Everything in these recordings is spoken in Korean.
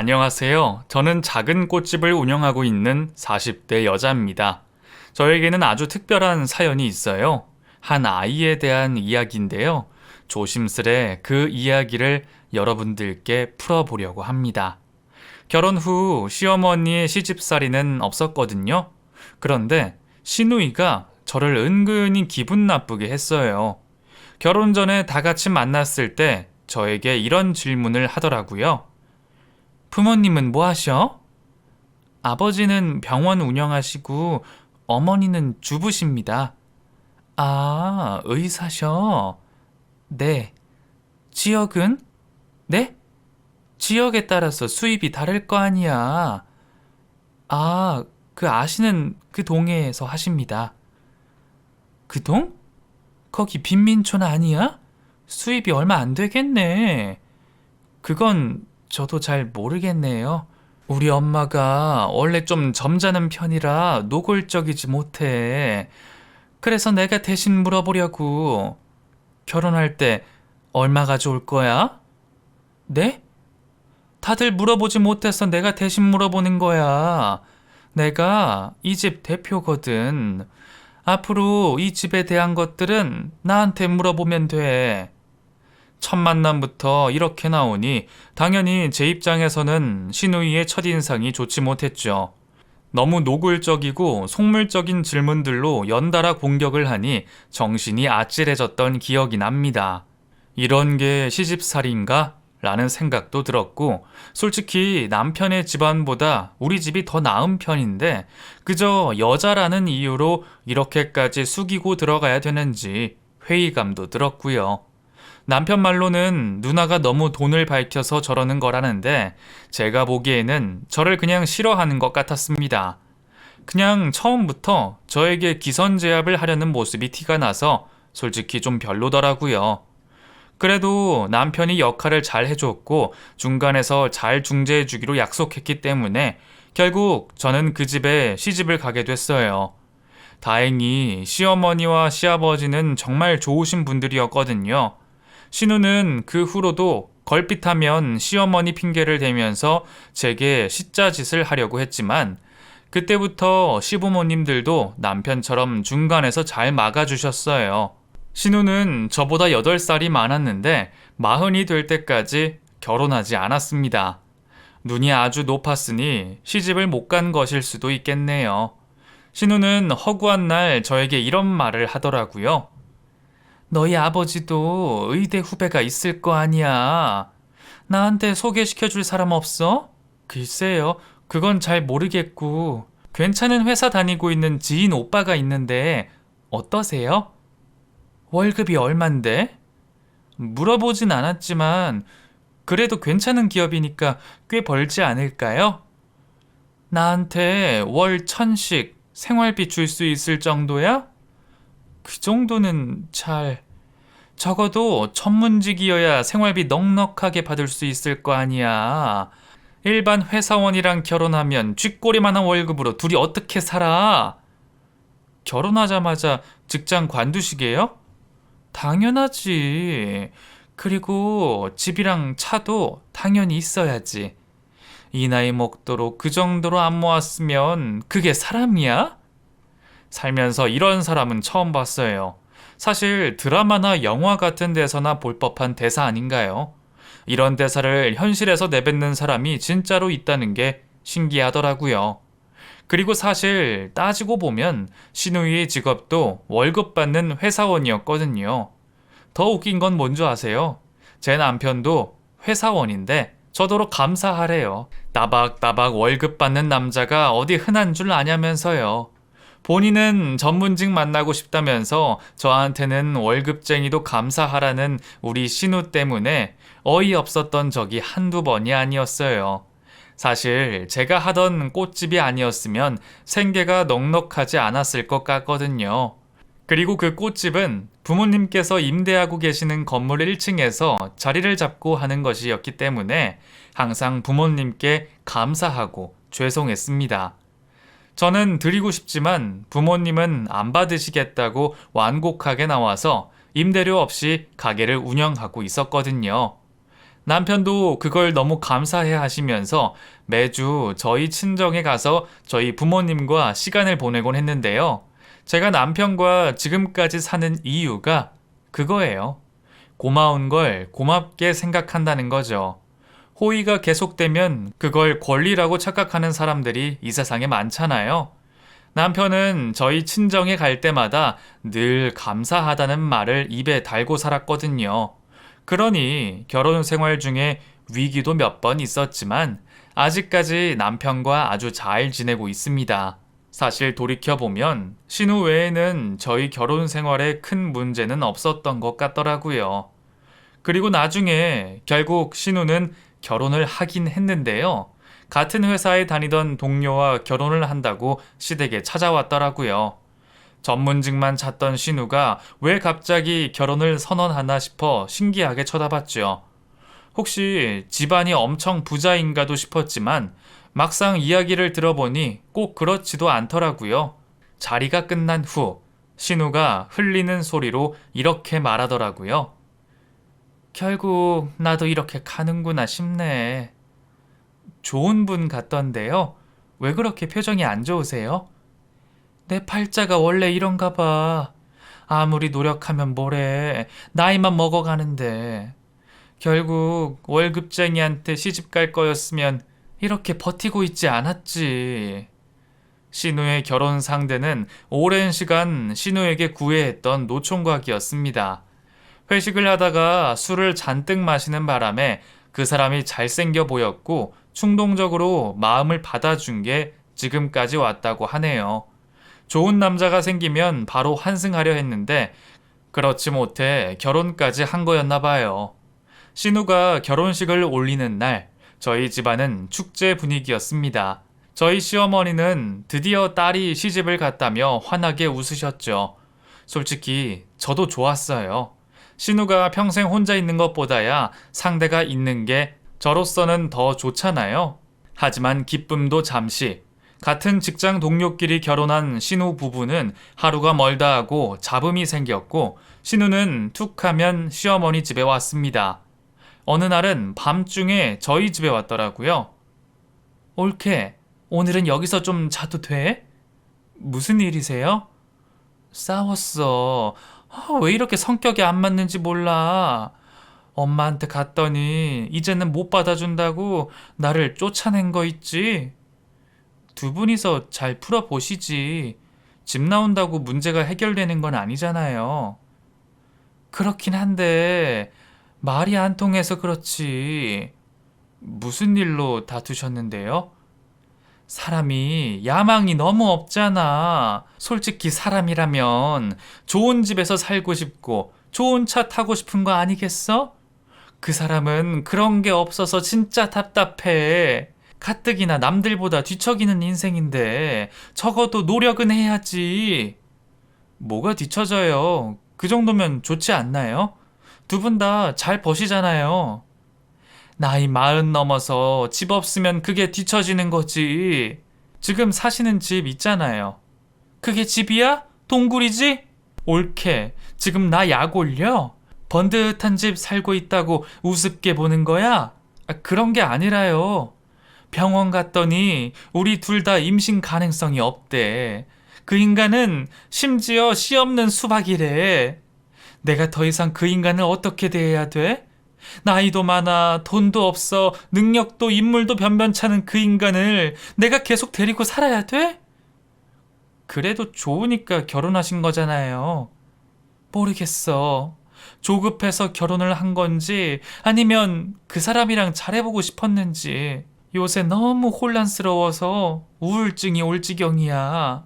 안녕하세요. 저는 작은 꽃집을 운영하고 있는 40대 여자입니다. 저에게는 아주 특별한 사연이 있어요. 한 아이에 대한 이야기인데요. 조심스레 그 이야기를 여러분들께 풀어보려고 합니다. 결혼 후 시어머니의 시집살이는 없었거든요. 그런데 시누이가 저를 은근히 기분 나쁘게 했어요. 결혼 전에 다 같이 만났을 때 저에게 이런 질문을 하더라고요. 부모님은 뭐 하셔? 아버지는 병원 운영하시고 어머니는 주부십니다. 아, 의사셔? 네. 지역은? 네? 지역에 따라서 수입이 다를 거 아니야. 아, 그 아시는 그 동네에서 하십니다. 그 동? 거기 빈민촌 아니야? 수입이 얼마 안 되겠네. 그건 저도 잘 모르겠네요. 우리 엄마가 원래 좀 점잖은 편이라 노골적이지 못해. 그래서 내가 대신 물어보려고. 결혼할 때 얼마 가져올 거야? 네? 다들 물어보지 못해서 내가 대신 물어보는 거야. 내가 이 집 대표거든. 앞으로 이 집에 대한 것들은 나한테 물어보면 돼. 첫 만남부터 이렇게 나오니 당연히 제 입장에서는 시누이의 첫인상이 좋지 못했죠. 너무 노골적이고 속물적인 질문들로 연달아 공격을 하니 정신이 아찔해졌던 기억이 납니다. 이런 게 시집살이인가? 라는 생각도 들었고, 솔직히 남편의 집안보다 우리 집이 더 나은 편인데 그저 여자라는 이유로 이렇게까지 숙이고 들어가야 되는지 회의감도 들었고요. 남편 말로는 누나가 너무 돈을 밝혀서 저러는 거라는데 제가 보기에는 저를 그냥 싫어하는 것 같았습니다. 그냥 처음부터 저에게 기선제압을 하려는 모습이 티가 나서 솔직히 좀 별로더라고요. 그래도 남편이 역할을 잘 해줬고 중간에서 잘 중재해주기로 약속했기 때문에 결국 저는 그 집에 시집을 가게 됐어요. 다행히 시어머니와 시아버지는 정말 좋으신 분들이었거든요. 신우는 그 후로도 걸핏하면 시어머니 핑계를 대면서 제게 시자짓을 하려고 했지만 그때부터 시부모님들도 남편처럼 중간에서 잘 막아주셨어요. 신우는 저보다 8살이 많았는데 40이 될 때까지 결혼하지 않았습니다. 눈이 아주 높았으니 시집을 못 간 것일 수도 있겠네요. 신우는 허구한 날 저에게 이런 말을 하더라고요. 너희 아버지도 의대 후배가 있을 거 아니야. 나한테 소개시켜 줄 사람 없어? 글쎄요, 그건 잘 모르겠고. 괜찮은 회사 다니고 있는 지인 오빠가 있는데 어떠세요? 월급이 얼만데? 물어보진 않았지만 그래도 괜찮은 기업이니까 꽤 벌지 않을까요? 나한테 월 1,000씩 생활비 줄 수 있을 정도야? 그 정도는 적어도 전문직이어야 생활비 넉넉하게 받을 수 있을 거 아니야. 일반 회사원이랑 결혼하면 쥐꼬리만한 월급으로 둘이 어떻게 살아? 결혼하자마자 직장 관두시게요? 당연하지. 그리고 집이랑 차도 당연히 있어야지. 이 나이 먹도록 그 정도로 안 모았으면 그게 사람이야? 살면서 이런 사람은 처음 봤어요. 사실 드라마나 영화 같은 데서나 볼 법한 대사 아닌가요? 이런 대사를 현실에서 내뱉는 사람이 진짜로 있다는 게 신기하더라고요. 그리고 사실 따지고 보면 시누이의 직업도 월급 받는 회사원이었거든요. 더 웃긴 건 뭔지 아세요? 제 남편도 회사원인데 저더러 감사하래요. 따박따박 월급 받는 남자가 어디 흔한 줄 아냐면서요. 본인은 전문직 만나고 싶다면서 저한테는 월급쟁이도 감사하라는 우리 신우 때문에 어이없었던 적이 한두 번이 아니었어요. 사실 제가 하던 꽃집이 아니었으면 생계가 넉넉하지 않았을 것 같거든요. 그리고 그 꽃집은 부모님께서 임대하고 계시는 건물 1층에서 자리를 잡고 하는 것이었기 때문에 항상 부모님께 감사하고 죄송했습니다. 저는 드리고 싶지만 부모님은 안 받으시겠다고 완곡하게 나와서 임대료 없이 가게를 운영하고 있었거든요. 남편도 그걸 너무 감사해 하시면서 매주 저희 친정에 가서 저희 부모님과 시간을 보내곤 했는데요. 제가 남편과 지금까지 사는 이유가 그거예요. 고마운 걸 고맙게 생각한다는 거죠. 호의가 계속되면 그걸 권리라고 착각하는 사람들이 이 세상에 많잖아요. 남편은 저희 친정에 갈 때마다 늘 감사하다는 말을 입에 달고 살았거든요. 그러니 결혼 생활 중에 위기도 몇 번 있었지만 아직까지 남편과 아주 잘 지내고 있습니다. 사실 돌이켜보면 신우 외에는 저희 결혼 생활에 큰 문제는 없었던 것 같더라고요. 그리고 나중에 결국 신우는 결혼을 하긴 했는데요. 같은 회사에 다니던 동료와 결혼을 한다고 시댁에 찾아왔더라고요. 전문직만 찾던 신우가 왜 갑자기 결혼을 선언하나 싶어 신기하게 쳐다봤죠. 혹시 집안이 엄청 부자인가도 싶었지만 막상 이야기를 들어보니 꼭 그렇지도 않더라고요. 자리가 끝난 후 신우가 흘리는 소리로 이렇게 말하더라고요. 결국 나도 이렇게 가는구나 싶네. 좋은 분 같던데요. 왜 그렇게 표정이 안 좋으세요? 내 팔자가 원래 이런가 봐. 아무리 노력하면 뭐래. 나이만 먹어가는데. 결국 월급쟁이한테 시집 갈 거였으면 이렇게 버티고 있지 않았지. 신우의 결혼 상대는 오랜 시간 신우에게 구애했던 노총각이었습니다. 회식을 하다가 술을 잔뜩 마시는 바람에 그 사람이 잘생겨 보였고 충동적으로 마음을 받아준 게 지금까지 왔다고 하네요. 좋은 남자가 생기면 바로 환승하려 했는데 그렇지 못해 결혼까지 한 거였나 봐요. 신우가 결혼식을 올리는 날 저희 집안은 축제 분위기였습니다. 저희 시어머니는 드디어 딸이 시집을 갔다며 환하게 웃으셨죠. 솔직히 저도 좋았어요. 신우가 평생 혼자 있는 것보다야 상대가 있는 게 저로서는 더 좋잖아요. 하지만 기쁨도 잠시. 같은 직장 동료끼리 결혼한 신우 부부는 하루가 멀다 하고 잡음이 생겼고 신우는 툭 하면 시어머니 집에 왔습니다. 어느 날은 밤중에 저희 집에 왔더라고요. 올케, 오늘은 여기서 좀 자도 돼? 무슨 일이세요? 싸웠어. 왜 이렇게 성격이 안 맞는지 몰라. 엄마한테 갔더니 이제는 못 받아준다고 나를 쫓아낸 거 있지? 두 분이서 잘 풀어보시지. 집 나온다고 문제가 해결되는 건 아니잖아요. 그렇긴 한데 말이 안 통해서 그렇지. 무슨 일로 다투셨는데요? 사람이 야망이 너무 없잖아. 솔직히 사람이라면 좋은 집에서 살고 싶고 좋은 차 타고 싶은 거 아니겠어? 그 사람은 그런 게 없어서 진짜 답답해. 가뜩이나 남들보다 뒤처기는 인생인데 적어도 노력은 해야지. 뭐가 뒤처져요? 그 정도면 좋지 않나요? 두 분 다 잘 버시잖아요. 나이 40 넘어서 집 없으면 그게 뒤처지는 거지. 지금 사시는 집 있잖아요. 그게 집이야? 동굴이지? 옳게. 지금 나 약 올려? 번듯한 집 살고 있다고 우습게 보는 거야? 그런 게 아니라요. 병원 갔더니 우리 둘 다 임신 가능성이 없대. 그 인간은 심지어 씨 없는 수박이래. 내가 더 이상 그 인간을 어떻게 대해야 돼? 나이도 많아, 돈도 없어, 능력도 인물도 변변찮은 그 인간을 내가 계속 데리고 살아야 돼? 그래도 좋으니까 결혼하신 거잖아요. 모르겠어. 조급해서 결혼을 한 건지 아니면 그 사람이랑 잘해보고 싶었는지 요새 너무 혼란스러워서 우울증이 올 지경이야.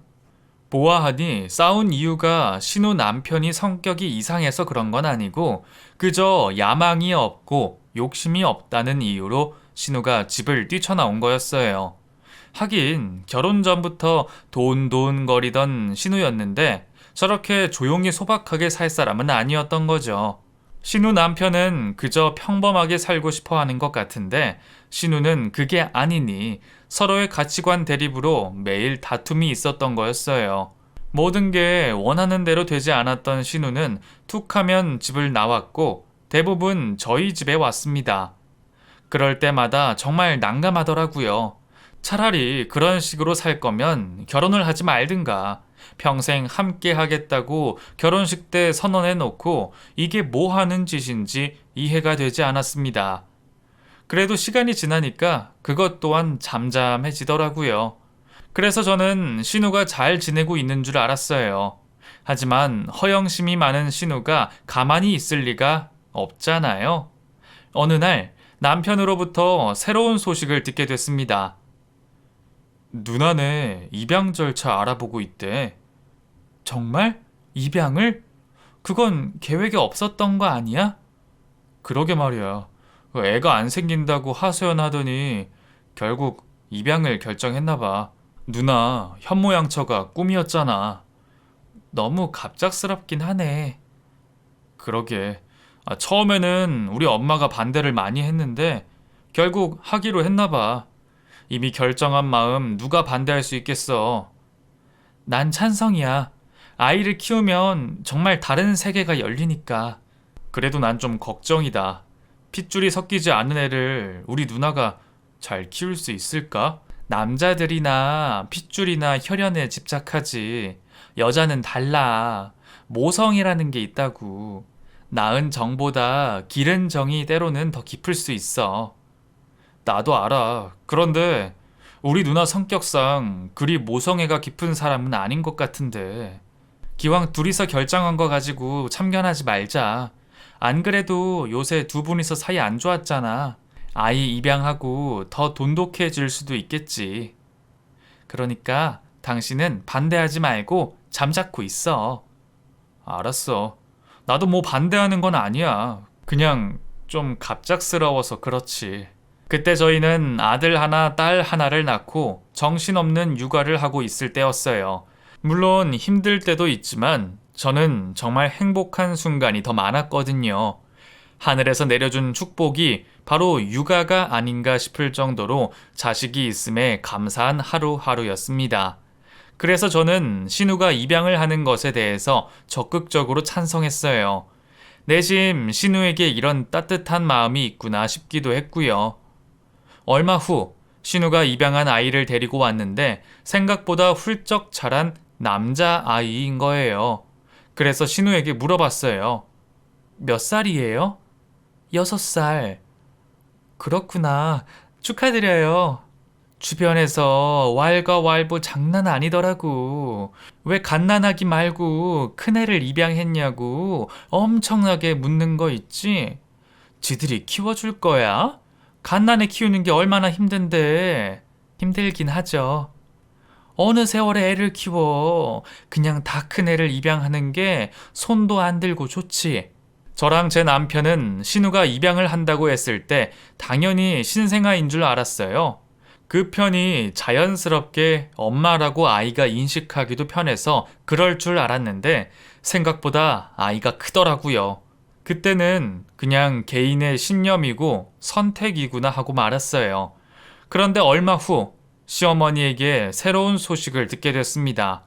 보아하니 싸운 이유가 신우 남편이 성격이 이상해서 그런 건 아니고 그저 야망이 없고 욕심이 없다는 이유로 신우가 집을 뛰쳐나온 거였어요. 하긴 결혼 전부터 돈돈거리던 신우였는데 저렇게 조용히 소박하게 살 사람은 아니었던 거죠. 신우 남편은 그저 평범하게 살고 싶어 하는 것 같은데 신우는 그게 아니니 서로의 가치관 대립으로 매일 다툼이 있었던 거였어요. 모든 게 원하는 대로 되지 않았던 신우는 툭하면 집을 나왔고 대부분 저희 집에 왔습니다. 그럴 때마다 정말 난감하더라고요. 차라리 그런 식으로 살 거면 결혼을 하지 말든가. 평생 함께 하겠다고 결혼식 때 선언해 놓고 이게 뭐 하는 짓인지 이해가 되지 않았습니다. 그래도 시간이 지나니까 그것 또한 잠잠해지더라고요. 그래서 저는 신우가 잘 지내고 있는 줄 알았어요. 하지만 허영심이 많은 신우가 가만히 있을 리가 없잖아요. 어느 날 남편으로부터 새로운 소식을 듣게 됐습니다. 누나네 입양 절차 알아보고 있대. 정말? 입양을? 그건 계획에 없었던 거 아니야? 그러게 말이야. 애가 안 생긴다고 하소연하더니 결국 입양을 결정했나 봐. 누나 현모양처가 꿈이었잖아. 너무 갑작스럽긴 하네. 그러게. 처음에는 우리 엄마가 반대를 많이 했는데 결국 하기로 했나 봐. 이미 결정한 마음 누가 반대할 수 있겠어. 난 찬성이야. 아이를 키우면 정말 다른 세계가 열리니까. 그래도 난 좀 걱정이다. 핏줄이 섞이지 않은 애를 우리 누나가 잘 키울 수 있을까? 남자들이나 핏줄이나 혈연에 집착하지. 여자는 달라. 모성이라는 게 있다고. 낳은 정보다 기른 정이 때로는 더 깊을 수 있어. 나도 알아. 그런데 우리 누나 성격상 그리 모성애가 깊은 사람은 아닌 것 같은데. 기왕 둘이서 결정한 거 가지고 참견하지 말자. 안 그래도 요새 두 분이서 사이 안 좋았잖아. 아이 입양하고 더 돈독해질 수도 있겠지. 그러니까 당신은 반대하지 말고 잠자코 있어. 알았어. 나도 뭐 반대하는 건 아니야. 그냥 좀 갑작스러워서 그렇지. 그때 저희는 아들 하나, 딸 하나를 낳고 정신없는 육아를 하고 있을 때였어요. 물론 힘들 때도 있지만 저는 정말 행복한 순간이 더 많았거든요. 하늘에서 내려준 축복이 바로 육아가 아닌가 싶을 정도로 자식이 있음에 감사한 하루하루였습니다. 그래서 저는 신우가 입양을 하는 것에 대해서 적극적으로 찬성했어요. 내심 신우에게 이런 따뜻한 마음이 있구나 싶기도 했고요. 얼마 후 신우가 입양한 아이를 데리고 왔는데 생각보다 훌쩍 자란 남자아이인 거예요. 그래서 신우에게 물어봤어요. 몇 살이에요? 6살. 그렇구나. 축하드려요. 주변에서 왈가왈부 장난 아니더라고. 왜 갓난아기 말고 큰애를 입양했냐고 엄청나게 묻는 거 있지? 지들이 키워줄 거야? 갓난애 키우는 게 얼마나 힘든데. 힘들긴 하죠. 어느 세월에 애를 키워. 그냥 다 큰 애를 입양하는 게 손도 안 들고 좋지. 저랑 제 남편은 신우가 입양을 한다고 했을 때 당연히 신생아인 줄 알았어요. 그 편이 자연스럽게 엄마라고 아이가 인식하기도 편해서 그럴 줄 알았는데 생각보다 아이가 크더라고요. 그때는 그냥 개인의 신념이고 선택이구나 하고 말았어요. 그런데 얼마 후 시어머니에게 새로운 소식을 듣게 됐습니다.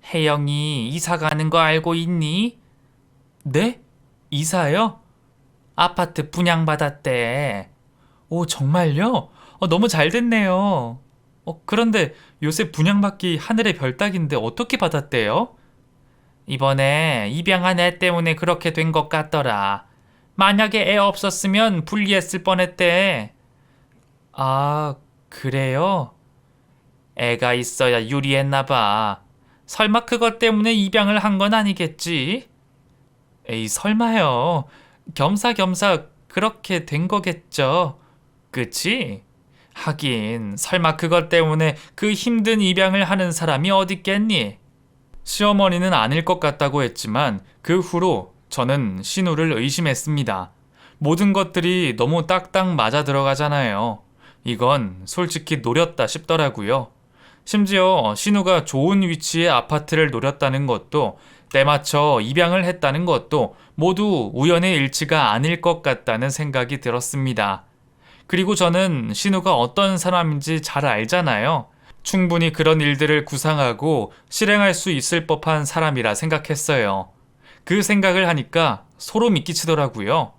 혜영이 이사 가는 거 알고 있니? 네? 이사요? 아파트 분양받았대. 오, 정말요? 너무 잘 됐네요. 그런데 요새 분양받기 하늘의 별 따기인데 어떻게 받았대요? 이번에 입양한 애 때문에 그렇게 된 것 같더라. 만약에 애 없었으면 불리했을 뻔했대. 아, 그래요? 애가 있어야 유리했나 봐. 설마 그것 때문에 입양을 한 건 아니겠지? 에이, 설마요. 겸사겸사 그렇게 된 거겠죠. 그치? 하긴 설마 그것 때문에 그 힘든 입양을 하는 사람이 어딨겠니? 시어머니는 아닐 것 같다고 했지만 그 후로 저는 신우를 의심했습니다. 모든 것들이 너무 딱딱 맞아 들어가잖아요. 이건 솔직히 노렸다 싶더라고요. 심지어 신우가 좋은 위치의 아파트를 노렸다는 것도 때맞춰 입양을 했다는 것도 모두 우연의 일치가 아닐 것 같다는 생각이 들었습니다. 그리고 저는 신우가 어떤 사람인지 잘 알잖아요. 충분히 그런 일들을 구상하고 실행할 수 있을 법한 사람이라 생각했어요. 그 생각을 하니까 소름이 끼치더라고요.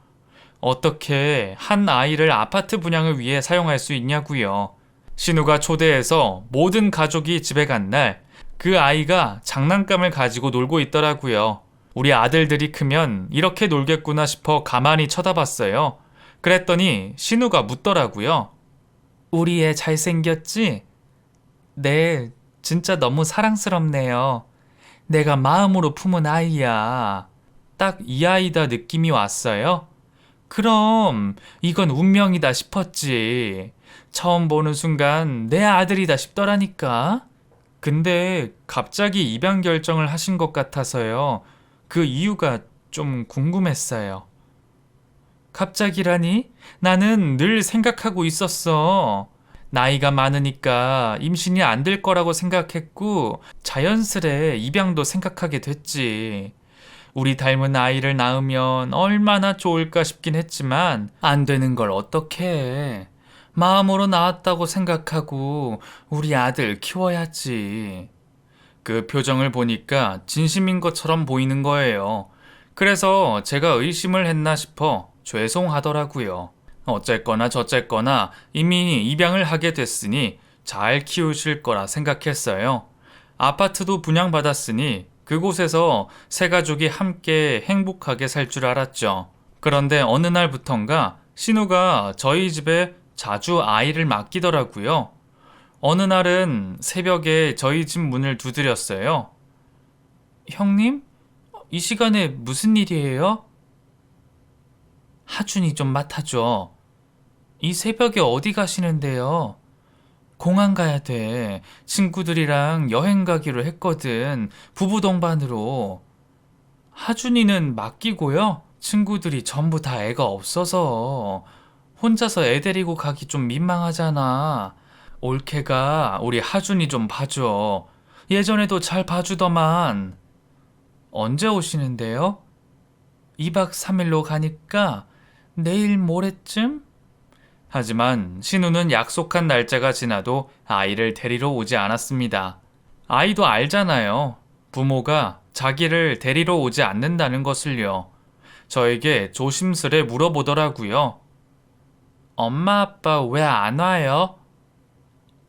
어떻게 한 아이를 아파트 분양을 위해 사용할 수 있냐고요. 신우가 초대해서 모든 가족이 집에 간 날 그 아이가 장난감을 가지고 놀고 있더라고요. 우리 아들들이 크면 이렇게 놀겠구나 싶어 가만히 쳐다봤어요. 그랬더니 신우가 묻더라고요. 우리 애 잘생겼지? 네, 진짜 너무 사랑스럽네요. 내가 마음으로 품은 아이야. 딱 이 아이다 느낌이 왔어요. 그럼 이건 운명이다 싶었지. 처음 보는 순간 내 아들이다 싶더라니까. 근데 갑자기 입양 결정을 하신 것 같아서요. 그 이유가 좀 궁금했어요. 갑자기라니? 나는 늘 생각하고 있었어. 나이가 많으니까 임신이 안 될 거라고 생각했고, 자연스레 입양도 생각하게 됐지. 우리 닮은 아이를 낳으면 얼마나 좋을까 싶긴 했지만, 안 되는 걸 어떡해. 마음으로 낳았다고 생각하고, 우리 아들 키워야지. 그 표정을 보니까 진심인 것처럼 보이는 거예요. 그래서 제가 의심을 했나 싶어 죄송하더라고요. 어쨌거나 저쨌거나 이미 입양을 하게 됐으니 잘 키우실 거라 생각했어요. 아파트도 분양받았으니 그곳에서 세 가족이 함께 행복하게 살 줄 알았죠. 그런데 어느 날부턴가 신우가 저희 집에 자주 아이를 맡기더라고요. 어느 날은 새벽에 저희 집 문을 두드렸어요. 형님? 이 시간에 무슨 일이에요? 하준이 좀 맡아줘. 이 새벽에 어디 가시는데요? 공항 가야 돼. 친구들이랑 여행 가기로 했거든. 부부 동반으로. 하준이는 맡기고요. 친구들이 전부 다 애가 없어서 혼자서 애 데리고 가기 좀 민망하잖아. 올케가 우리 하준이 좀 봐줘. 예전에도 잘 봐주더만. 언제 오시는데요? 2박 3일로 가니까 내일 모레쯤? 하지만 신우는 약속한 날짜가 지나도 아이를 데리러 오지 않았습니다. 아이도 알잖아요. 부모가 자기를 데리러 오지 않는다는 것을요. 저에게 조심스레 물어보더라고요. 엄마 아빠 왜 안 와요?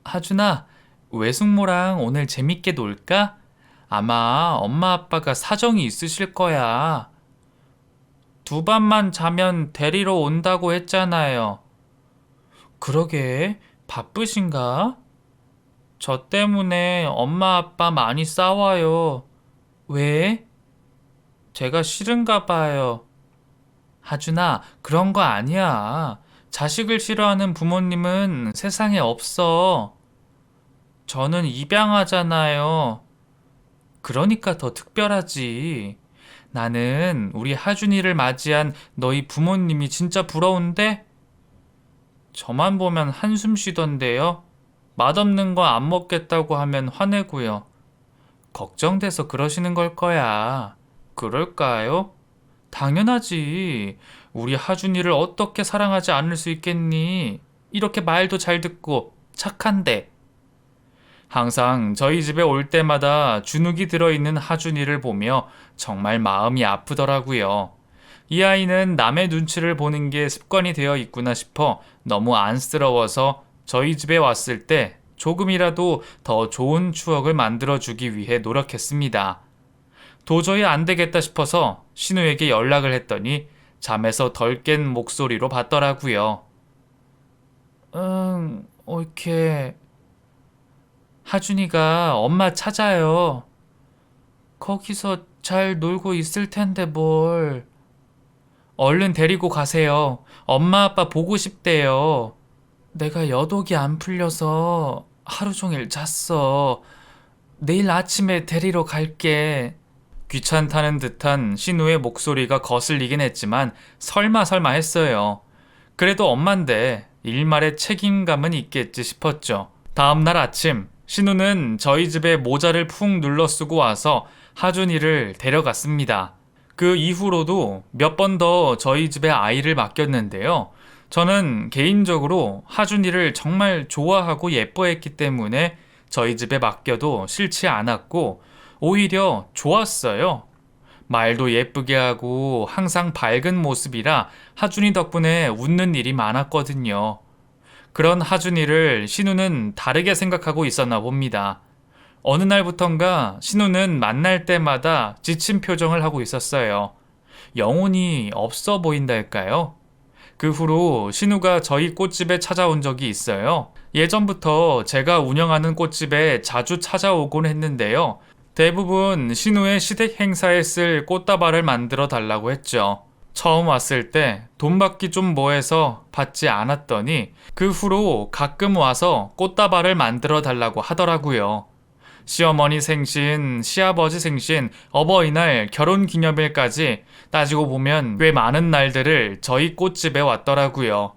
하준아, 외숙모랑 오늘 재밌게 놀까? 아마 엄마 아빠가 사정이 있으실 거야. 두 밤만 자면 데리러 온다고 했잖아요. 그러게, 바쁘신가? 저 때문에 엄마 아빠 많이 싸워요. 왜? 제가 싫은가 봐요. 하준아, 그런 거 아니야. 자식을 싫어하는 부모님은 세상에 없어. 저는 입양하잖아요. 그러니까 더 특별하지. 나는 우리 하준이를 맞이한 너희 부모님이 진짜 부러운데? 저만 보면 한숨 쉬던데요. 맛없는 거 안 먹겠다고 하면 화내고요. 걱정돼서 그러시는 걸 거야. 그럴까요? 당연하지. 우리 하준이를 어떻게 사랑하지 않을 수 있겠니? 이렇게 말도 잘 듣고 착한데. 항상 저희 집에 올 때마다 주눅이 들어있는 하준이를 보며 정말 마음이 아프더라고요. 이 아이는 남의 눈치를 보는 게 습관이 되어 있구나 싶어 너무 안쓰러워서 저희 집에 왔을 때 조금이라도 더 좋은 추억을 만들어주기 위해 노력했습니다. 도저히 안 되겠다 싶어서 신우에게 연락을 했더니 잠에서 덜 깬 목소리로 받더라고요. 응, 옳게. 하준이가 엄마 찾아요. 거기서 잘 놀고 있을 텐데 뭘. 얼른 데리고 가세요. 엄마 아빠 보고 싶대요. 내가 여독이 안 풀려서 하루 종일 잤어. 내일 아침에 데리러 갈게. 귀찮다는 듯한 신우의 목소리가 거슬리긴 했지만 설마 했어요. 그래도 엄만데 일말의 책임감은 있겠지 싶었죠. 다음날 아침 신우는 저희 집에 모자를 푹 눌러 쓰고 와서 하준이를 데려갔습니다. 그 이후로도 몇 번 더 저희 집에 아이를 맡겼는데요. 저는 개인적으로 하준이를 정말 좋아하고 예뻐했기 때문에 저희 집에 맡겨도 싫지 않았고 오히려 좋았어요. 말도 예쁘게 하고 항상 밝은 모습이라 하준이 덕분에 웃는 일이 많았거든요. 그런 하준이를 신우는 다르게 생각하고 있었나 봅니다. 어느 날부턴가 신우는 만날 때마다 지친 표정을 하고 있었어요. 영혼이 없어 보인달까요? 그 후로 신우가 저희 꽃집에 찾아온 적이 있어요. 예전부터 제가 운영하는 꽃집에 자주 찾아오곤 했는데요. 대부분 신우의 시댁 행사에 쓸 꽃다발을 만들어 달라고 했죠. 처음 왔을 때 돈 받기 좀 뭐해서 받지 않았더니 그 후로 가끔 와서 꽃다발을 만들어 달라고 하더라고요. 시어머니 생신, 시아버지 생신, 어버이날, 결혼기념일까지 따지고 보면 꽤 많은 날들을 저희 꽃집에 왔더라고요.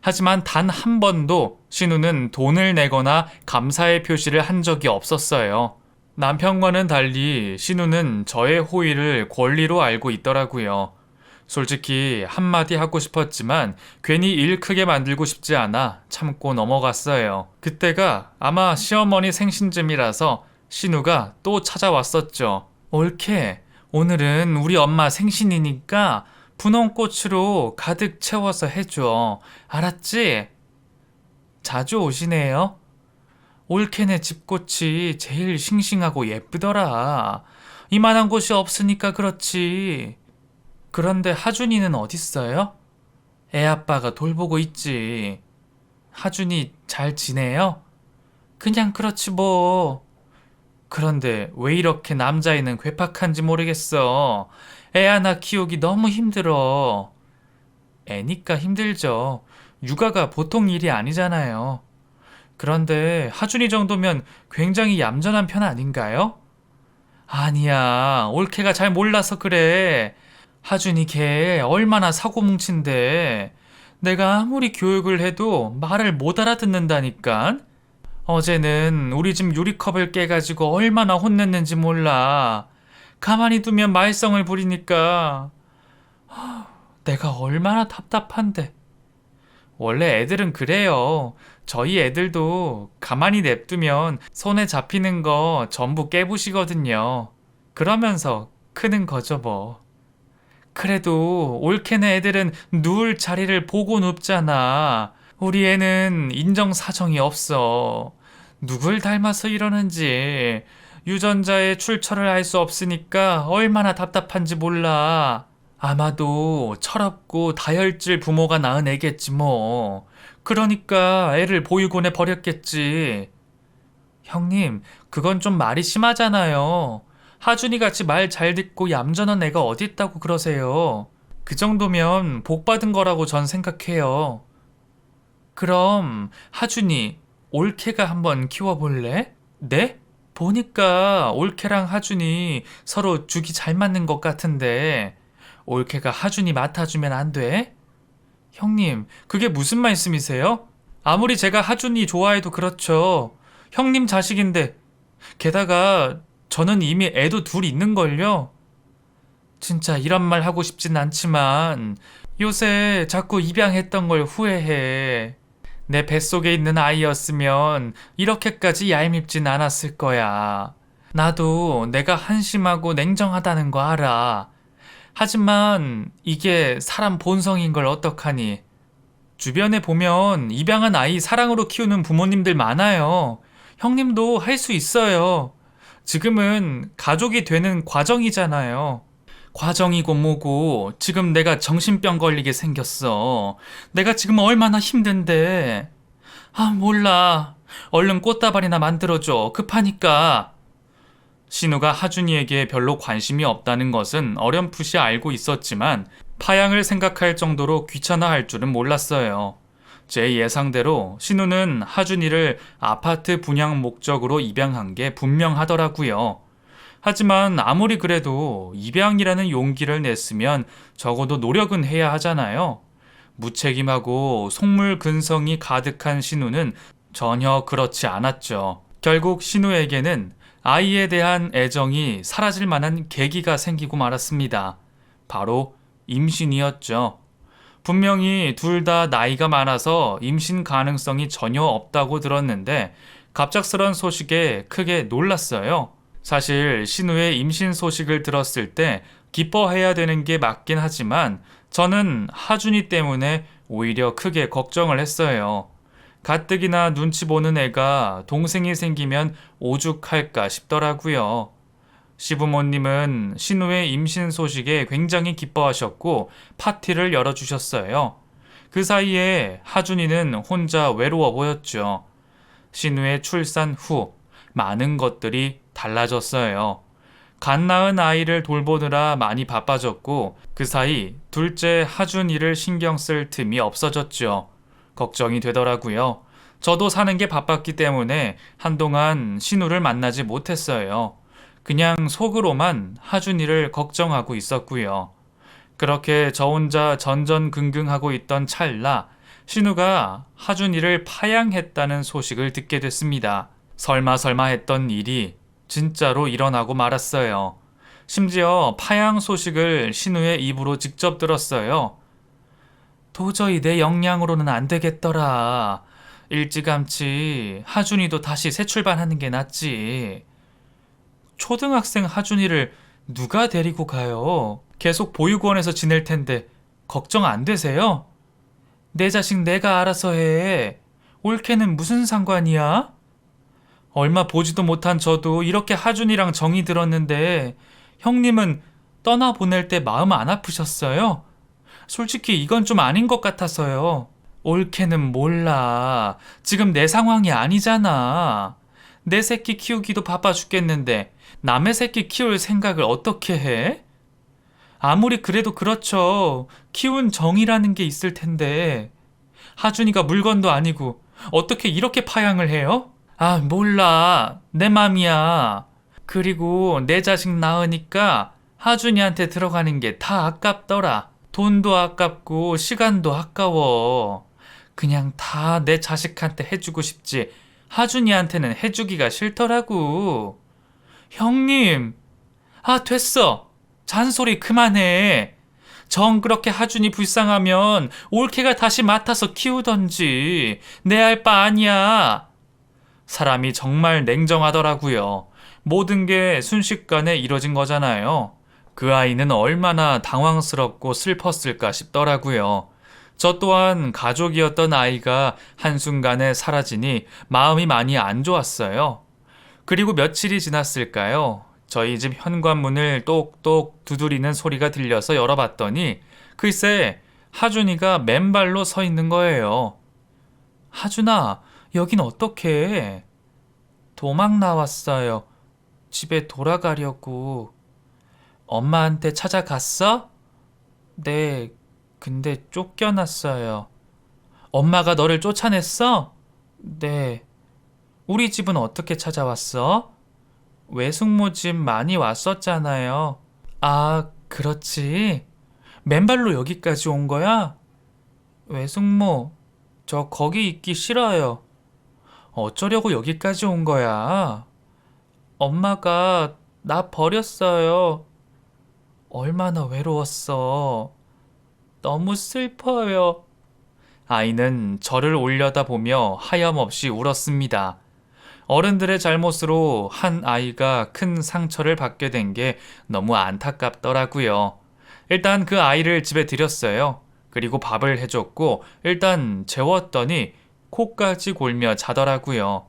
하지만 단 한 번도 신우는 돈을 내거나 감사의 표시를 한 적이 없었어요. 남편과는 달리 신우는 저의 호의를 권리로 알고 있더라고요. 솔직히 한마디 하고 싶었지만 괜히 일 크게 만들고 싶지 않아 참고 넘어갔어요. 그때가 아마 시어머니 생신쯤이라서 신우가 또 찾아왔었죠. 옳게, 오늘은 우리 엄마 생신이니까 분홍꽃으로 가득 채워서 해줘. 알았지? 자주 오시네요. 올케네 집꽃이 제일 싱싱하고 예쁘더라. 이만한 곳이 없으니까 그렇지. 그런데 하준이는 어딨어요? 애아빠가 돌보고 있지. 하준이 잘 지내요? 그냥 그렇지 뭐. 그런데 왜 이렇게 남자애는 괴팍한지 모르겠어. 애 하나 키우기 너무 힘들어. 애니까 힘들죠. 육아가 보통 일이 아니잖아요. 그런데 하준이 정도면 굉장히 얌전한 편 아닌가요? 아니야, 올케가 잘 몰라서 그래. 하준이 걔 얼마나 사고뭉친데 내가 아무리 교육을 해도 말을 못 알아듣는다니까. 어제는 우리 집 유리컵을 깨가지고 얼마나 혼냈는지 몰라. 가만히 두면 말썽을 부리니까 내가 얼마나 답답한데. 원래 애들은 그래요. 저희 애들도 가만히 냅두면 손에 잡히는 거 전부 깨부시거든요. 그러면서 크는 거죠 뭐. 그래도 올케네 애들은 누울 자리를 보고 눕잖아. 우리 애는 인정사정이 없어. 누굴 닮아서 이러는지 유전자의 출처를 알 수 없으니까 얼마나 답답한지 몰라. 아마도 철없고 다혈질 부모가 낳은 애겠지 뭐. 그러니까 애를 보육원에 버렸겠지. 형님, 그건 좀 말이 심하잖아요. 하준이 같이 말 잘 듣고 얌전한 애가 어딨다고 그러세요. 그 정도면 복 받은 거라고 전 생각해요. 그럼 하준이 올케가 한번 키워볼래? 네? 보니까 올케랑 하준이 서로 죽이 잘 맞는 것 같은데 올케가 하준이 맡아주면 안 돼? 형님, 그게 무슨 말씀이세요? 아무리 제가 하준이 좋아해도 그렇죠. 형님 자식인데 게다가 저는 이미 애도 둘 있는걸요. 진짜 이런 말 하고 싶진 않지만 요새 자꾸 입양했던 걸 후회해. 내 뱃속에 있는 아이였으면 이렇게까지 얄밉진 않았을 거야. 나도 내가 한심하고 냉정하다는 거 알아. 하지만 이게 사람 본성인 걸 어떡하니. 주변에 보면 입양한 아이 사랑으로 키우는 부모님들 많아요. 형님도 할 수 있어요. 지금은 가족이 되는 과정이잖아요. 과정이고 뭐고 지금 내가 정신병 걸리게 생겼어. 내가 지금 얼마나 힘든데. 아, 몰라. 얼른 꽃다발이나 만들어줘. 급하니까. 신우가 하준이에게 별로 관심이 없다는 것은 어렴풋이 알고 있었지만 파양을 생각할 정도로 귀찮아할 줄은 몰랐어요. 제 예상대로 신우는 하준이를 아파트 분양 목적으로 입양한 게 분명하더라고요. 하지만 아무리 그래도 입양이라는 용기를 냈으면 적어도 노력은 해야 하잖아요. 무책임하고 속물근성이 가득한 신우는 전혀 그렇지 않았죠. 결국 신우에게는 아이에 대한 애정이 사라질 만한 계기가 생기고 말았습니다. 바로 임신이었죠. 분명히 둘 다 나이가 많아서 임신 가능성이 전혀 없다고 들었는데 갑작스런 소식에 크게 놀랐어요. 사실 신우의 임신 소식을 들었을 때 기뻐해야 되는 게 맞긴 하지만 저는 하준이 때문에 오히려 크게 걱정을 했어요. 가뜩이나 눈치 보는 애가 동생이 생기면 오죽할까 싶더라고요. 시부모님은 신우의 임신 소식에 굉장히 기뻐하셨고 파티를 열어주셨어요. 그 사이에 하준이는 혼자 외로워 보였죠. 신우의 출산 후 많은 것들이 달라졌어요. 갓 낳은 아이를 돌보느라 많이 바빠졌고 그 사이 둘째 하준이를 신경 쓸 틈이 없어졌죠. 걱정이 되더라고요. 저도 사는 게 바빴기 때문에 한동안 신우를 만나지 못했어요. 그냥 속으로만 하준이를 걱정하고 있었고요. 그렇게 저 혼자 전전긍긍하고 있던 찰나 신우가 하준이를 파양했다는 소식을 듣게 됐습니다. 설마 했던 일이 진짜로 일어나고 말았어요. 심지어 파양 소식을 신우의 입으로 직접 들었어요. 도저히 내 역량으로는 안 되겠더라. 일찌감치 하준이도 다시 새 출발하는 게 낫지. 초등학생 하준이를 누가 데리고 가요? 계속 보육원에서 지낼 텐데 걱정 안 되세요? 내 자식 내가 알아서 해. 올케는 무슨 상관이야? 얼마 보지도 못한 저도 이렇게 하준이랑 정이 들었는데 형님은 떠나보낼 때 마음 안 아프셨어요? 솔직히 이건 좀 아닌 것 같아서요. 올케는 몰라. 지금 내 상황이 아니잖아. 내 새끼 키우기도 바빠 죽겠는데 남의 새끼 키울 생각을 어떻게 해? 아무리 그래도 그렇죠. 키운 정이라는 게 있을 텐데. 하준이가 물건도 아니고 어떻게 이렇게 파양을 해요? 아, 몰라. 내 맘이야. 그리고 내 자식 낳으니까 하준이한테 들어가는 게 다 아깝더라. 돈도 아깝고 시간도 아까워. 그냥 다 내 자식한테 해주고 싶지. 하준이한테는 해주기가 싫더라고. 형님, 아, 됐어. 잔소리 그만해. 정 그렇게 하준이 불쌍하면 올케가 다시 맡아서 키우던지. 내 알 바 아니야. 사람이 정말 냉정하더라고요. 모든 게 순식간에 이뤄진 거잖아요. 그 아이는 얼마나 당황스럽고 슬펐을까 싶더라고요. 저 또한 가족이었던 아이가 한순간에 사라지니 마음이 많이 안 좋았어요. 그리고 며칠이 지났을까요? 저희 집 현관문을 똑똑 두드리는 소리가 들려서 열어봤더니 글쎄 하준이가 맨발로 서 있는 거예요. 하준아, 여긴 어떡해? 도망 나왔어요. 집에 돌아가려고. 엄마한테 찾아갔어? 네, 근데 쫓겨났어요. 엄마가 너를 쫓아냈어? 네. 우리 집은 어떻게 찾아왔어? 외숙모 집 많이 왔었잖아요. 아, 그렇지. 맨발로 여기까지 온 거야? 외숙모, 저 거기 있기 싫어요. 어쩌려고 여기까지 온 거야? 엄마가 나 버렸어요. 얼마나 외로웠어. 너무 슬퍼요. 아이는 저를 올려다보며 하염없이 울었습니다. 어른들의 잘못으로 한 아이가 큰 상처를 받게 된 게 너무 안타깝더라고요. 일단 그 아이를 집에 들였어요. 그리고 밥을 해줬고 일단 재웠더니 코까지 골며 자더라고요.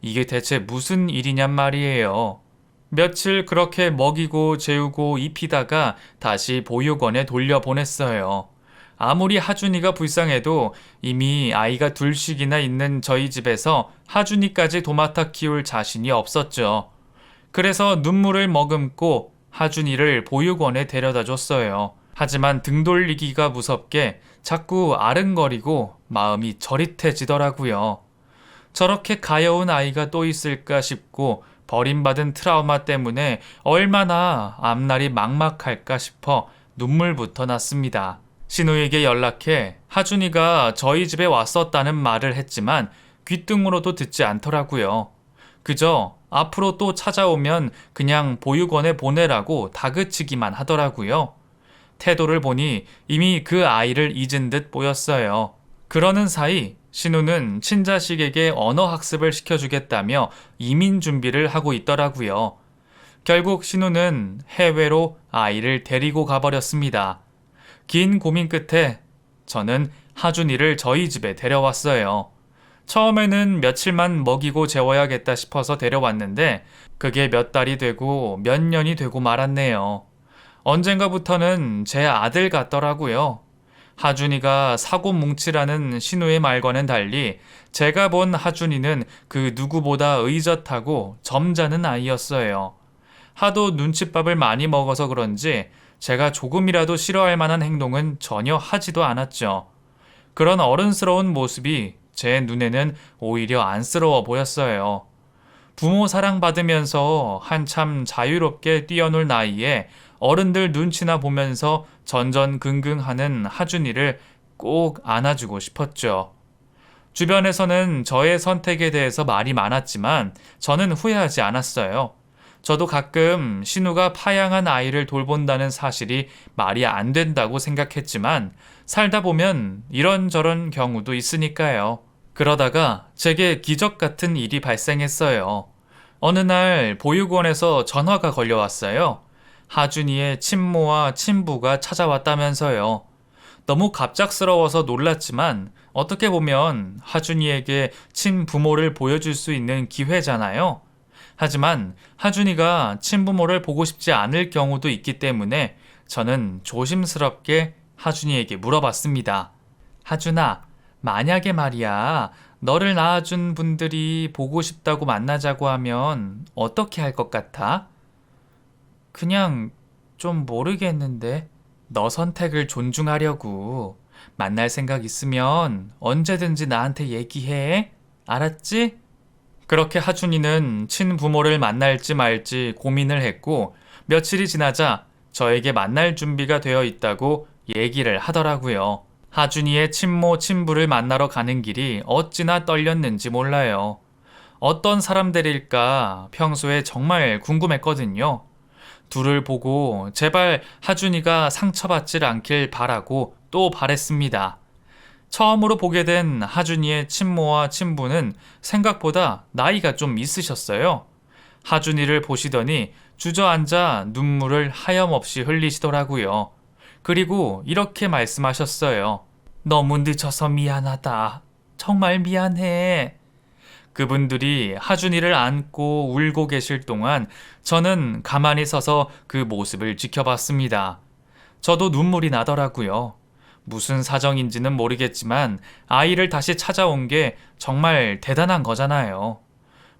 이게 대체 무슨 일이냔 말이에요. 며칠 그렇게 먹이고 재우고 입히다가 다시 보육원에 돌려보냈어요. 아무리 하준이가 불쌍해도 이미 아이가 둘씩이나 있는 저희 집에서 하준이까지 도맡아 키울 자신이 없었죠. 그래서 눈물을 머금고 하준이를 보육원에 데려다 줬어요. 하지만 등 돌리기가 무섭게 자꾸 아른거리고 마음이 저릿해지더라고요. 저렇게 가여운 아이가 또 있을까 싶고 버림받은 트라우마 때문에 얼마나 앞날이 막막할까 싶어 눈물부터 났습니다. 신우에게 연락해 하준이가 저희 집에 왔었다는 말을 했지만 귓등으로도 듣지 않더라고요. 그저 앞으로 또 찾아오면 그냥 보육원에 보내라고 다그치기만 하더라고요. 태도를 보니 이미 그 아이를 잊은 듯 보였어요. 그러는 사이 신우는 친자식에게 언어 학습을 시켜주겠다며 이민 준비를 하고 있더라고요. 결국 신우는 해외로 아이를 데리고 가버렸습니다. 긴 고민 끝에 저는 하준이를 저희 집에 데려왔어요. 처음에는 며칠만 먹이고 재워야겠다 싶어서 데려왔는데 그게 몇 달이 되고 몇 년이 되고 말았네요. 언젠가부터는 제 아들 같더라고요. 하준이가 사고뭉치라는 신우의 말과는 달리 제가 본 하준이는 그 누구보다 의젓하고 점잖은 아이였어요. 하도 눈칫밥을 많이 먹어서 그런지 제가 조금이라도 싫어할 만한 행동은 전혀 하지도 않았죠. 그런 어른스러운 모습이 제 눈에는 오히려 안쓰러워 보였어요. 부모 사랑받으면서 한참 자유롭게 뛰어놀 나이에 어른들 눈치나 보면서 전전긍긍하는 하준이를 꼭 안아주고 싶었죠. 주변에서는 저의 선택에 대해서 말이 많았지만 저는 후회하지 않았어요. 저도 가끔 신우가 파양한 아이를 돌본다는 사실이 말이 안 된다고 생각했지만 살다 보면 이런저런 경우도 있으니까요. 그러다가 제게 기적 같은 일이 발생했어요. 어느 날 보육원에서 전화가 걸려왔어요. 하준이의 친모와 친부가 찾아왔다면서요. 너무 갑작스러워서 놀랐지만 어떻게 보면 하준이에게 친부모를 보여줄 수 있는 기회잖아요. 하지만 하준이가 친부모를 보고 싶지 않을 경우도 있기 때문에 저는 조심스럽게 하준이에게 물어봤습니다. 하준아, 만약에 말이야, 너를 낳아준 분들이 보고 싶다고 만나자고 하면 어떻게 할 것 같아? 그냥 좀 모르겠는데. 너 선택을 존중하려고. 만날 생각 있으면 언제든지 나한테 얘기해. 알았지? 그렇게 하준이는 친부모를 만날지 말지 고민을 했고 며칠이 지나자 저에게 만날 준비가 되어 있다고 얘기를 하더라고요. 하준이의 친모, 친부를 만나러 가는 길이 어찌나 떨렸는지 몰라요. 어떤 사람들일까 평소에 정말 궁금했거든요. 둘을 보고 제발 하준이가 상처받질 않길 바라고 또 바랬습니다. 처음으로 보게 된 하준이의 친모와 친부는 생각보다 나이가 좀 있으셨어요. 하준이를 보시더니 주저앉아 눈물을 하염없이 흘리시더라고요. 그리고 이렇게 말씀하셨어요. 너무 늦어서 미안하다. 정말 미안해. 그분들이 하준이를 안고 울고 계실 동안 저는 가만히 서서 그 모습을 지켜봤습니다. 저도 눈물이 나더라고요. 무슨 사정인지는 모르겠지만 아이를 다시 찾아온 게 정말 대단한 거잖아요.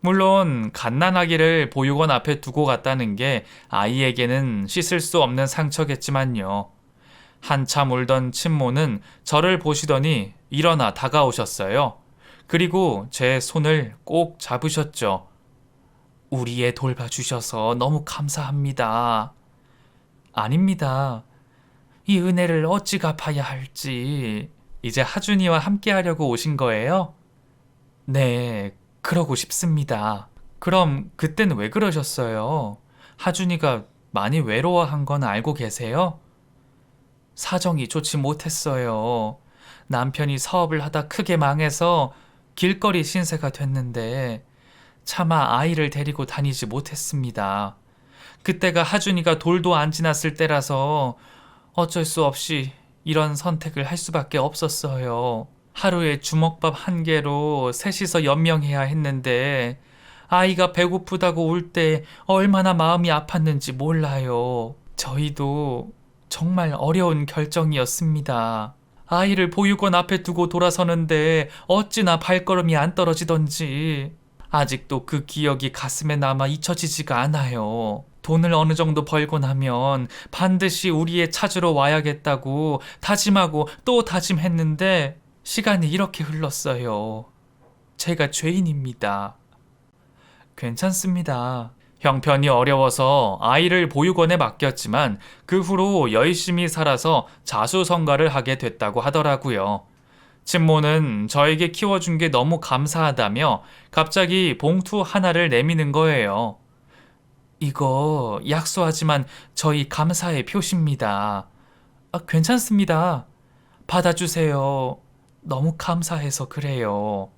물론 갓난아기를 보육원 앞에 두고 갔다는 게 아이에게는 씻을 수 없는 상처겠지만요. 한참 울던 친모는 저를 보시더니 일어나 다가오셨어요. 그리고 제 손을 꼭 잡으셨죠. 우리 애 돌봐주셔서 너무 감사합니다. 아닙니다. 이 은혜를 어찌 갚아야 할지. 이제 하준이와 함께 하려고 오신 거예요? 네, 그러고 싶습니다. 그럼 그땐 왜 그러셨어요? 하준이가 많이 외로워한 건 알고 계세요? 사정이 좋지 못했어요. 남편이 사업을 하다 크게 망해서 길거리 신세가 됐는데 차마 아이를 데리고 다니지 못했습니다. 그때가 하준이가 돌도 안 지났을 때라서 어쩔 수 없이 이런 선택을 할 수밖에 없었어요. 하루에 주먹밥 한 개로 셋이서 연명해야 했는데 아이가 배고프다고 울 때 얼마나 마음이 아팠는지 몰라요. 저희도 정말 어려운 결정이었습니다. 아이를 보육원 앞에 두고 돌아서는데 어찌나 발걸음이 안 떨어지던지. 아직도 그 기억이 가슴에 남아 잊혀지지가 않아요. 돈을 어느 정도 벌고 나면 반드시 우리 애 찾으러 와야겠다고 다짐하고 또 다짐했는데 시간이 이렇게 흘렀어요. 제가 죄인입니다. 괜찮습니다. 형편이 어려워서 아이를 보육원에 맡겼지만 그 후로 열심히 살아서 자수성가를 하게 됐다고 하더라고요. 친모는 저에게 키워준 게 너무 감사하다며 갑자기 봉투 하나를 내미는 거예요. 이거 약소하지만 저희 감사의 표시입니다. 괜찮습니다. 받아주세요. 너무 감사해서 그래요.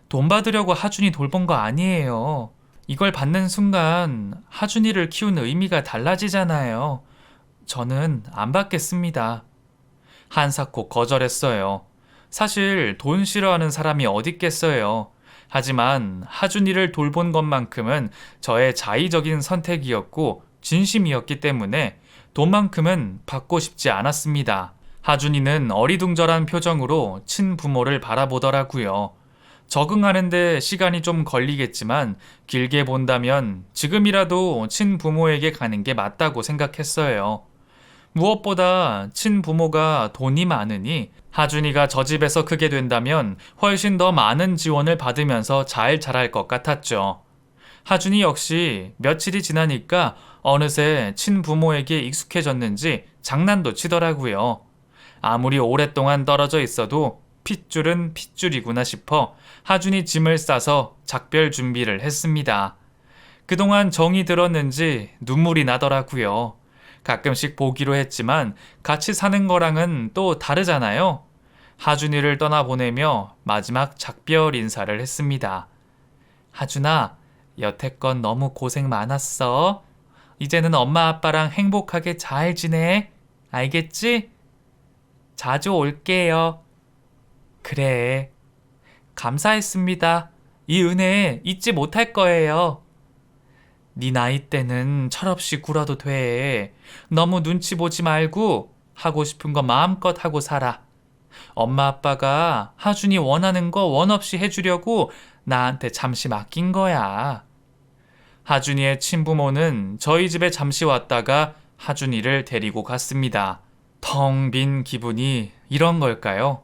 돈 받으려고 하준이 돌본 거 아니에요. 이걸 받는 순간 하준이를 키우는 의미가 달라지잖아요. 저는 안 받겠습니다. 한사코 거절했어요. 사실 돈 싫어하는 사람이 어딨겠어요. 하지만 하준이를 돌본 것만큼은 저의 자의적인 선택이었고 진심이었기 때문에 돈만큼은 받고 싶지 않았습니다. 하준이는 어리둥절한 표정으로 친부모를 바라보더라고요. 적응하는데 시간이 좀 걸리겠지만 길게 본다면 지금이라도 친부모에게 가는 게 맞다고 생각했어요. 무엇보다 친부모가 돈이 많으니 하준이가 저 집에서 크게 된다면 훨씬 더 많은 지원을 받으면서 잘 자랄 것 같았죠. 하준이 역시 며칠이 지나니까 어느새 친부모에게 익숙해졌는지 장난도 치더라고요. 아무리 오랫동안 떨어져 있어도 핏줄은 핏줄이구나 싶어 하준이 짐을 싸서 작별 준비를 했습니다. 그동안 정이 들었는지 눈물이 나더라고요. 가끔씩 보기로 했지만 같이 사는 거랑은 또 다르잖아요. 하준이를 떠나보내며 마지막 작별 인사를 했습니다. 하준아, 여태껏 너무 고생 많았어. 이제는 엄마 아빠랑 행복하게 잘 지내. 알겠지? 자주 올게요. 그래. 감사했습니다. 이 은혜 잊지 못할 거예요. 네 나이 때는 철없이 굴어도 돼. 너무 눈치 보지 말고 하고 싶은 거 마음껏 하고 살아. 엄마 아빠가 하준이 원하는 거 원 없이 해주려고 나한테 잠시 맡긴 거야. 하준이의 친부모는 저희 집에 잠시 왔다가 하준이를 데리고 갔습니다. 텅 빈 기분이 이런 걸까요?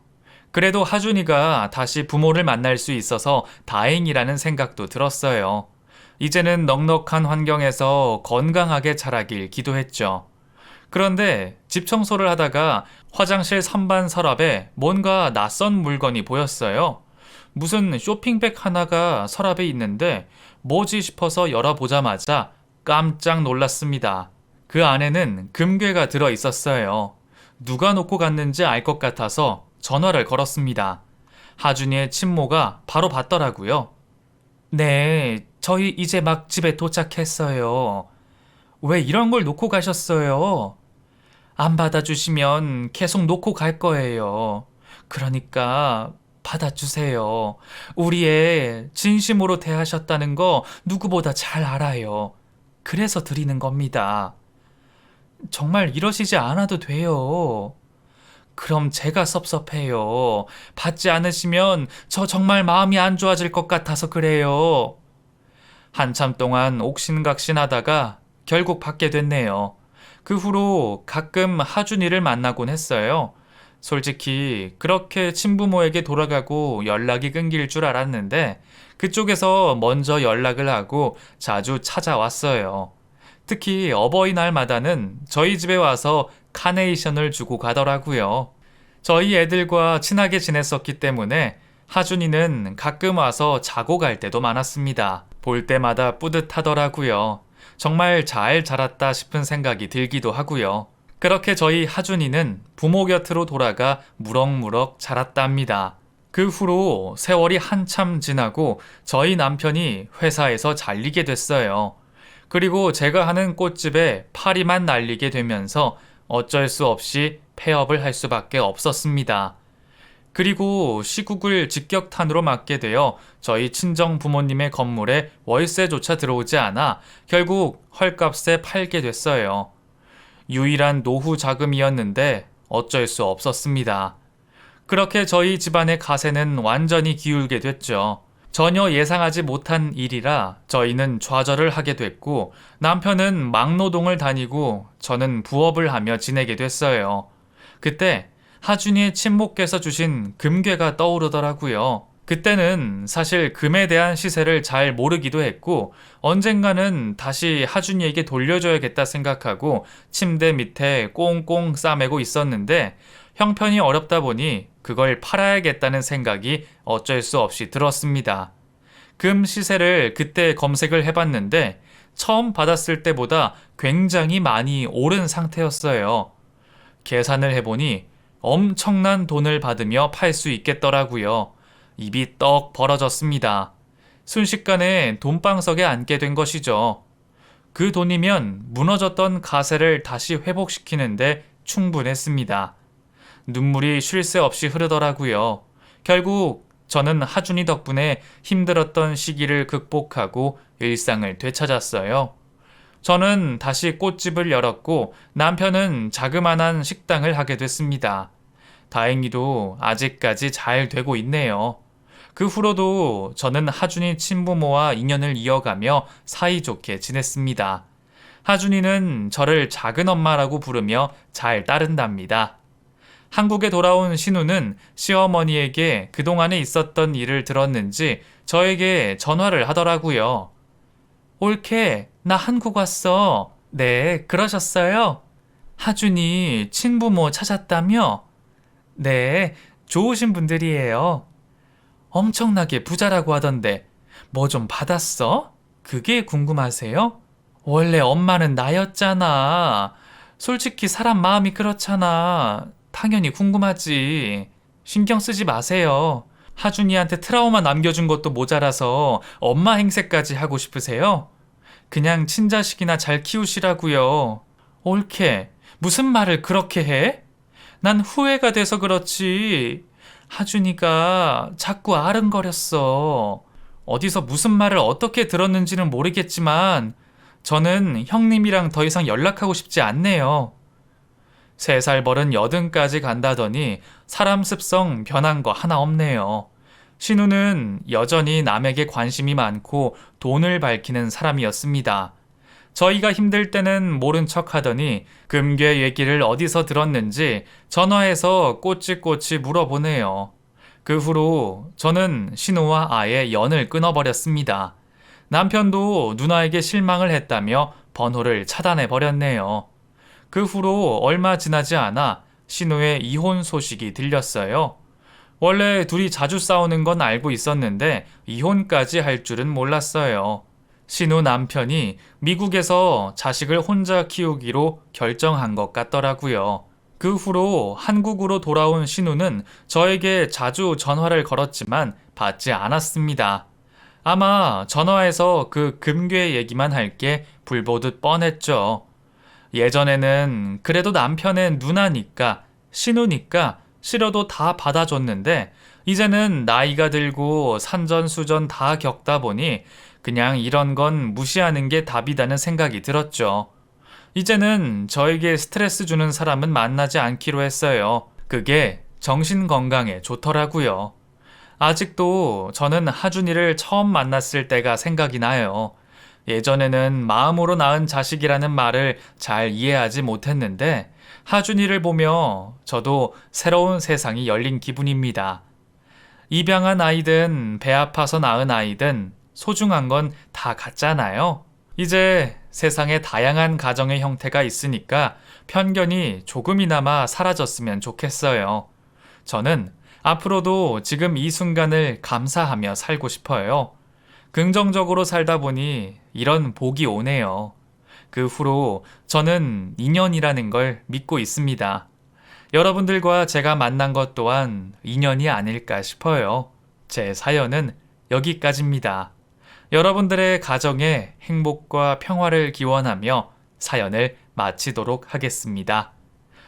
그래도 하준이가 다시 부모를 만날 수 있어서 다행이라는 생각도 들었어요. 이제는 넉넉한 환경에서 건강하게 자라길 기도했죠. 그런데 집 청소를 하다가 화장실 선반 서랍에 뭔가 낯선 물건이 보였어요. 무슨 쇼핑백 하나가 서랍에 있는데 뭐지 싶어서 열어보자마자 깜짝 놀랐습니다. 그 안에는 금괴가 들어 있었어요. 누가 놓고 갔는지 알 것 같아서 전화를 걸었습니다. 하준이의 친모가 바로 받더라고요. 네, 저희 이제 막 집에 도착했어요. 왜 이런 걸 놓고 가셨어요? 안 받아주시면 계속 놓고 갈 거예요. 그러니까 받아주세요. 우리 애 진심으로 대하셨다는 거 누구보다 잘 알아요. 그래서 드리는 겁니다. 정말 이러시지 않아도 돼요. 그럼 제가 섭섭해요. 받지 않으시면 저 정말 마음이 안 좋아질 것 같아서 그래요. 한참 동안 옥신각신하다가 결국 받게 됐네요. 그 후로 가끔 하준이를 만나곤 했어요. 솔직히 그렇게 친부모에게 돌아가고 연락이 끊길 줄 알았는데 그쪽에서 먼저 연락을 하고 자주 찾아왔어요. 특히 어버이날마다는 저희 집에 와서 카네이션을 주고 가더라고요. 저희 애들과 친하게 지냈었기 때문에 하준이는 가끔 와서 자고 갈 때도 많았습니다. 볼 때마다 뿌듯하더라고요. 정말 잘 자랐다 싶은 생각이 들기도 하고요. 그렇게 저희 하준이는 부모 곁으로 돌아가 무럭무럭 자랐답니다. 그 후로 세월이 한참 지나고 저희 남편이 회사에서 잘리게 됐어요. 그리고 제가 하는 꽃집에 파리만 날리게 되면서 어쩔 수 없이 폐업을 할 수밖에 없었습니다. 그리고 시국을 직격탄으로 맞게 되어 저희 친정 부모님의 건물에 월세조차 들어오지 않아 결국 헐값에 팔게 됐어요. 유일한 노후 자금이었는데 어쩔 수 없었습니다. 그렇게 저희 집안의 가세는 완전히 기울게 됐죠. 전혀 예상하지 못한 일이라 저희는 좌절을 하게 됐고 남편은 막노동을 다니고 저는 부업을 하며 지내게 됐어요. 그때 하준이의 친모께서 주신 금괴가 떠오르더라고요. 그때는 사실 금에 대한 시세를 잘 모르기도 했고 언젠가는 다시 하준이에게 돌려줘야겠다 생각하고 침대 밑에 꽁꽁 싸매고 있었는데 형편이 어렵다 보니 그걸 팔아야겠다는 생각이 어쩔 수 없이 들었습니다. 금 시세를 그때 검색을 해봤는데 처음 받았을 때보다 굉장히 많이 오른 상태였어요. 계산을 해보니 엄청난 돈을 받으며 팔 수 있겠더라고요. 입이 떡 벌어졌습니다. 순식간에 돈방석에 앉게 된 것이죠. 그 돈이면 무너졌던 가세를 다시 회복시키는데 충분했습니다. 눈물이 쉴 새 없이 흐르더라고요. 결국 저는 하준이 덕분에 힘들었던 시기를 극복하고 일상을 되찾았어요. 저는 다시 꽃집을 열었고 남편은 자그마한 식당을 하게 됐습니다. 다행히도 아직까지 잘 되고 있네요. 그 후로도 저는 하준이 친부모와 인연을 이어가며 사이좋게 지냈습니다. 하준이는 저를 작은 엄마라고 부르며 잘 따른답니다. 한국에 돌아온 신우는 시어머니에게 그동안에 있었던 일을 들었는지 저에게 전화를 하더라고요. 올케, 나 한국 왔어. 네, 그러셨어요? 하준이 친부모 찾았다며? 네, 좋으신 분들이에요. 엄청나게 부자라고 하던데 뭐 좀 받았어? 그게 궁금하세요? 원래 엄마는 나였잖아. 솔직히 사람 마음이 그렇잖아. 당연히 궁금하지. 신경 쓰지 마세요. 하준이한테 트라우마 남겨준 것도 모자라서 엄마 행세까지 하고 싶으세요? 그냥 친자식이나 잘 키우시라고요. 옳게. 무슨 말을 그렇게 해? 난 후회가 돼서 그렇지. 하준이가 자꾸 아른거렸어. 어디서 무슨 말을 어떻게 들었는지는 모르겠지만 저는 형님이랑 더 이상 연락하고 싶지 않네요. 3살 버른 80까지 간다더니 사람 습성 변한 거 하나 없네요. 신우는 여전히 남에게 관심이 많고 돈을 밝히는 사람이었습니다. 저희가 힘들 때는 모른 척 하더니 금괴 얘기를 어디서 들었는지 전화해서 꼬치꼬치 물어보네요. 그 후로 저는 신우와 아예 연을 끊어버렸습니다. 남편도 누나에게 실망을 했다며 번호를 차단해버렸네요. 그 후로 얼마 지나지 않아 신우의 이혼 소식이 들렸어요. 원래 둘이 자주 싸우는 건 알고 있었는데 이혼까지 할 줄은 몰랐어요. 신우 남편이 미국에서 자식을 혼자 키우기로 결정한 것 같더라고요. 그 후로 한국으로 돌아온 신우는 저에게 자주 전화를 걸었지만 받지 않았습니다. 아마 전화해서 그 금괴 얘기만 할 게 불보듯 뻔했죠. 예전에는 그래도 남편의 누나니까, 신우니까 싫어도 다 받아줬는데 이제는 나이가 들고 산전수전 다 겪다 보니 그냥 이런 건 무시하는 게 답이라는 생각이 들었죠. 이제는 저에게 스트레스 주는 사람은 만나지 않기로 했어요. 그게 정신 건강에 좋더라고요. 아직도 저는 하준이를 처음 만났을 때가 생각이 나요. 예전에는 마음으로 낳은 자식이라는 말을 잘 이해하지 못했는데 하준이를 보며 저도 새로운 세상이 열린 기분입니다. 입양한 아이든 배 아파서 낳은 아이든 소중한 건 다 같잖아요. 이제 세상에 다양한 가정의 형태가 있으니까 편견이 조금이나마 사라졌으면 좋겠어요. 저는 앞으로도 지금 이 순간을 감사하며 살고 싶어요. 긍정적으로 살다 보니 이런 복이 오네요. 그 후로 저는 인연이라는 걸 믿고 있습니다. 여러분들과 제가 만난 것 또한 인연이 아닐까 싶어요. 제 사연은 여기까지입니다. 여러분들의 가정에 행복과 평화를 기원하며 사연을 마치도록 하겠습니다.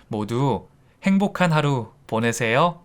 모두 행복한 하루 보내세요.